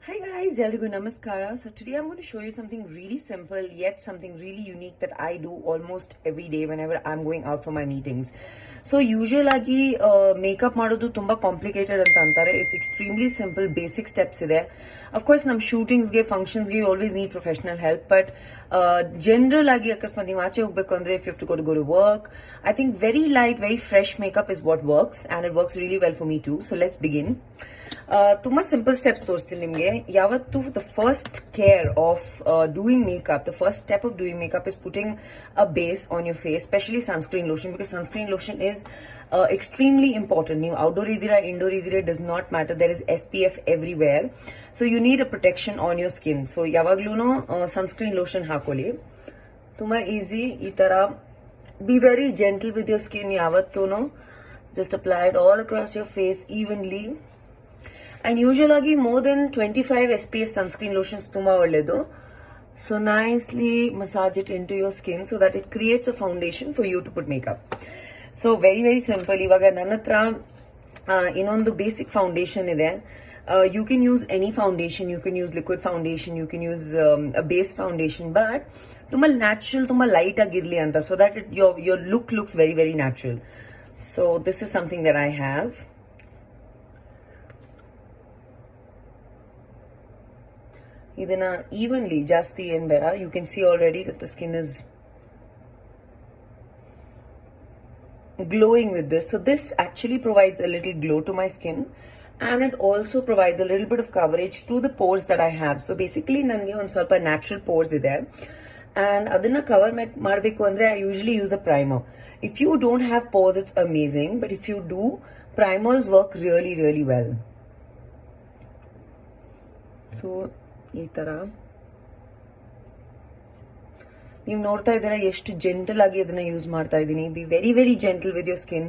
Hi guys, Ellagu Namaskara. So today I'm going to show you something really simple yet something really unique that I do almost every day whenever I'm going out for my meetings. So usually makeup ಮಾಡೋದು ತುಂಬಾ complicated ಅಂತ ಅಂತಾರೆ. It's extremely simple, basic steps ಇದೆ. Of course ನಮ್ಮ shootings ಗೆ functions ಗೆ you always need professional help, but general ಆಗಿ ಅಕಸ್ಮಾತ್ ನೀವು ಆಚೆ ಹೋಗ್ಬೇಕು ಅಂದ್ರೆ if you have to go to work, I think very light, very fresh makeup is what works, and it works really well for me too. So let's begin. ತುಂಬಾ simple steps ತೋರಿಸ್ತೀನಿ ನಿಮಗೆ. ಯಾವತ್ತು the first care of doing makeup, the first step of doing makeup is putting a base on your face, specially sunscreen lotion, because sunscreen lotion is extremely important. ನೀವು outdoor ಇದ್ದೀರಾ indoor ಇದ್ದೀರಾ does not matter, there is SPF everywhere. So you need a protection on your skin. So ಯಾವಾಗ್ಲೂ sunscreen lotion ಹಾಕೊಳ್ಳಿ. ತುಂಬಾ easy. ಈ ತರ be very gentle with your skin. ಯಾವತ್ತೂ just apply it all across your face evenly. And usually more than 25 SPF sunscreen lotions tumba ಒಳ್ಳೆದು. So nicely massage it into your skin so that it creates a foundation for you to put makeup. So very very simple. ಇವಾಗ ನನ್ನ ಹತ್ರ ಇನ್ನೊಂದು basic foundation ಇದೆ. You can use any foundation, you can use liquid foundation, you can use a base foundation, but ತುಂಬಾ natural, ತುಂಬಾ light ಆಗಿರ್ಲಿ ಅಂತ, so that your look looks very very natural. So this is something that I have. ಇದನ್ನ evenly, ಜಾಸ್ತಿ ಏನ್ ಬೇಡ. You can see already that the skin is glowing with this. So this actually provides a little glow to my skin, and it also provides a little bit of coverage to the pores that I have. So basically ನನಗೆ ಒಂದು ಸ್ವಲ್ಪ natural pores ಇದೆ, and ಅದನ್ನ cover ಮಾಡಬೇಕು ಅಂದ್ರೆ I usually use a primer. If you don't have pores, it's amazing, but if you do, primers work really really well. So ಈ ತರ ನೀವು ನೋಡ್ತಾ ಇದ್ದೀರಾ ಎಷ್ಟು ಜೆಂಟಲ್ ಆಗಿ ಅದನ್ನ ಯೂಸ್ ಮಾಡ್ತಾ ಇದ್ದೀನಿ. Be very very gentle with your skin.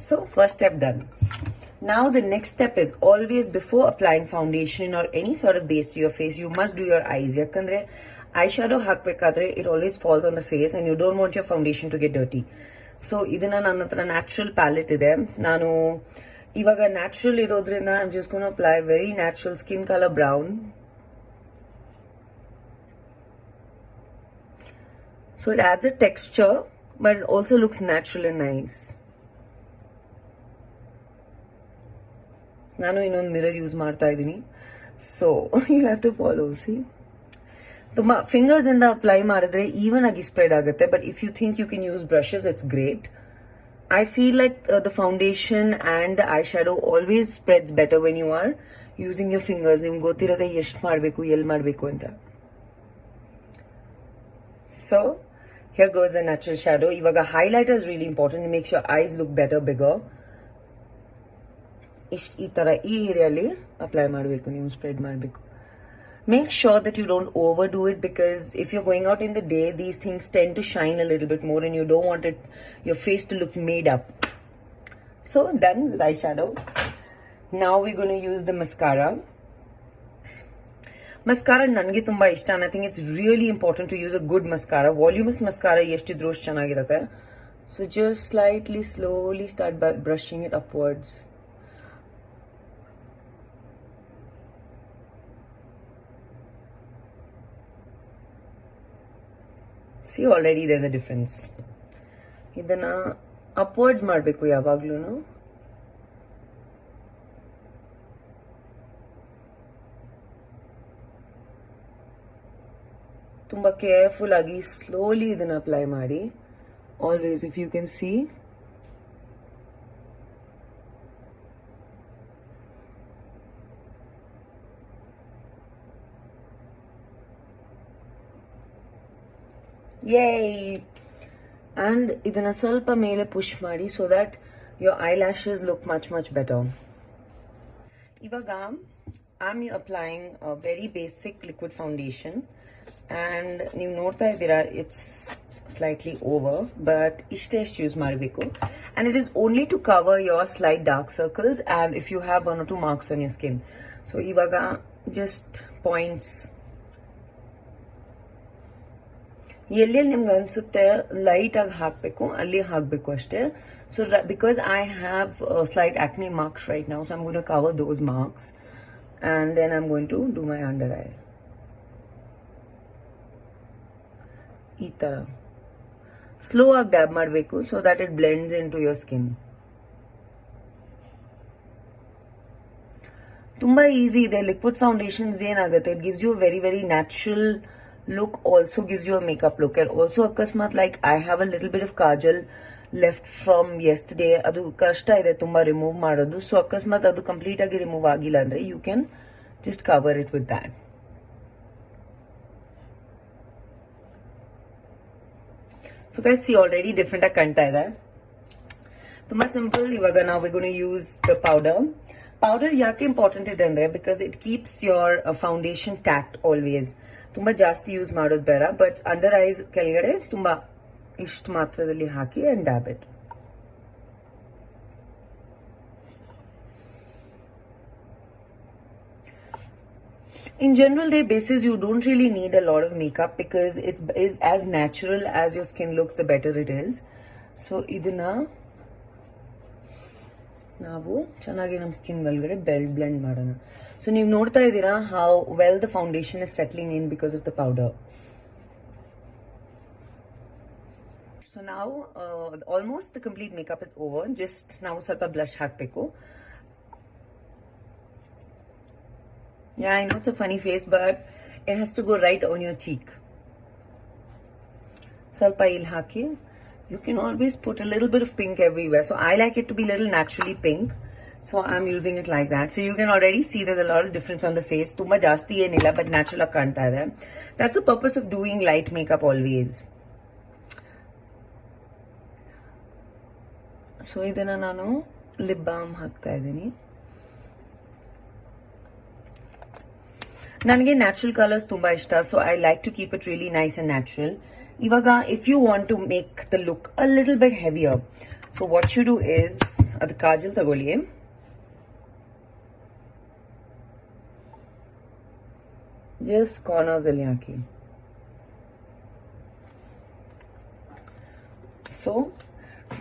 So first step done. Now the next step is always before applying foundation or any sort of base to your face, you must do your eyes. ಯಾಕಂದ್ರೆ eye shadow ಹಾಕ್ಬೇಕಾದ್ರೆ it always falls on the face and you don't want your foundation to get dirty. So ಇದನ್ನ ನನ್ನ ಹತ್ರ natural palette ಇದೆ. ನಾನು ಇವಾಗ natural ಇರೋದ್ರಿಂದ I am just gonna apply very natural skin colour brown. So it adds a texture, but it also looks natural and nice. ನಾನು ಇನ್ನೊಂದು mirror use ಮಾಡ್ತಾ ಇದ್ದೀನಿ, so you have to follow. See, ತುಂಬಾ fingers ಇಂದ apply ಮಾಡಿದ್ರೆ even ಆಗಿ spread ಆಗುತ್ತೆ, but if you think you can use brushes, it's great. I feel like the foundation and the eyeshadow always spreads better when you are using your fingers. ನಿಮ್ಗೆ ಗೊತ್ತಿರತ್ತೆ ಎಷ್ಟು ಮಾಡಬೇಕು, ಎಲ್ಲಿ ಮಾಡಬೇಕು ಅಂತ. So here goes the natural shadow. ಇವಾಗ highlighter is really important. It makes your eyes look better, bigger. ಈ ತರ ಈ ಏರಿಯಲ್ಲಿ ಅಪ್ಲೈ ಮಾಡಬೇಕು, ನೀವು ಸ್ಪ್ರೆಡ್ ಮಾಡಬೇಕು. Make sure that you don't overdo it, because if you're going out in the day, these things tend to shine a little bit more and you don't want your face to look made up. So done with eyeshadow. Now we're going to use the mascara. Mascara ನನಗೆ ತುಂಬಾ ಇಷ್ಟ, and I think it's really important to use a good mascara. Voluminous mascara ಎಷ್ಟಿದ್ರೂ ಅಷ್ಟು ಚೆನ್ನಾಗಿರುತ್ತೆ. So just slightly, slowly start by brushing it upwards. See, already there's a difference. ಇದನ್ನ upwards ಮಾಡಬೇಕು ಯಾವಾಗ್ಲೂ. ತುಂಬಾ careful ಆಗಿ ಸ್ಲೋಲಿ ಇದನ್ನ ಅಪ್ಲೈ ಮಾಡಿ. Always, if you can see, yay. And ಇದನ್ನ ಸ್ವಲ್ಪ ಮೇಲೆ ಪುಷ್ ಮಾಡಿ, so that your eyelashes look much much better. ಇವಾಗ I'm applying a very basic liquid foundation, and ನೀವು ನೋಡ್ತಾ ಇದ್ದೀರಾ it's slightly over, but ಇಷ್ಟೇ ಯೂಸ್ ಮಾಡಬೇಕು, and it is only to cover your slight dark circles and if you have 1 or 2 marks on your skin. So ಇವಾಗ just points ಎಲ್ಲೆಲ್ಲಿ ನಿಮ್ಗೆ ಅನ್ಸುತ್ತೆ light ಆಗಿ ಹಾಕಬೇಕು ಅಲ್ಲಿ ಹಾಕಬೇಕು ಅಷ್ಟೇ. So because I have slight acne marks right now, so I'm going to cover those marks and then I'm going to do my under eye. ಈ ತರ ಸ್ಲೋ ಆಗಿ ಡ್ಯಾಬ್ ಮಾಡಬೇಕು so that it blends into your skin. ತುಂಬಾ easy ಇದೆ. Liquid foundations ಏನಾಗುತ್ತೆ, it gives you very very natural look, also gives you a makeup look. And also akasmat, like I have a little bit of kajal left from yesterday, adu kashta ide tumba remove madodu. So akasmat adu complete agi remove agilla andre you can just cover it with that. So guys, see already different agi kanta ide. Tumba simple. Ivaga now we're going to use the powder. Powder yake important ide andre because it keeps your foundation tacked always. ತುಂಬಾ ಜಾಸ್ತಿ use ಮಾಡೋದು ಬೇಡ, but under ice ಕೆಳಗಡೆ ತುಂಬಾ ಇಷ್ಟು ಮಾತ್ರದಲ್ಲಿ ಹಾಕಿ and dab it. In general day basis, you don't really need a lot of makeup because it is as natural as your skin looks, the better it is. So ಇದನ್ನ ನಾವು ಚೆನ್ನಾಗಿ ನಮ್ಮ skin ಒಳಗಡೆ ಬ್ಲೆಂಡ್ ಮಾಡೋಣ. So ನೀವು ನೋಡ್ತಾ ಇದ್ದೀರಾ how well the foundation is settling in because of the powder. So ನಾವು almost the complete makeup is over. Just ನಾವು ಸ್ವಲ್ಪ ಬ್ಲಷ್ ಹಾಕಬೇಕು. Yeah, I know it's a funny face, but it has to go right on your cheek. ಸ್ವಲ್ಪ ಇಲ್ಲಿ ಹಾಕಿ. You can always put a little bit of pink everywhere. So I like it to be a little naturally pink. So I'm using it like that. So you can already see there's a lot of difference on the face. Tumba jasti enilla, but natural kanta ide. That's the purpose of doing light makeup always. So idana nanu lip balm hakta idini. ನನಗೆ natural colours ತುಂಬಾ ಇಷ್ಟ, so I like to keep it really nice and natural. ಇವಾಗ if you want to make the look a little bit heavier, so what you do is ಅದು ಕಾಜಲ್ ತಗೊಳ್ಳಿ, just corners ಅಲ್ಲಿ ಹಾಕಿ. So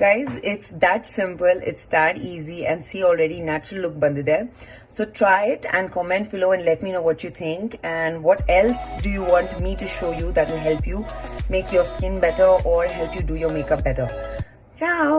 guys, it's that simple, it's that easy, and see already natural look bandide. So try it and comment below and let me know what you think, and what else do you want me to show you that will help you make your skin better or help you do your makeup better. Ciao.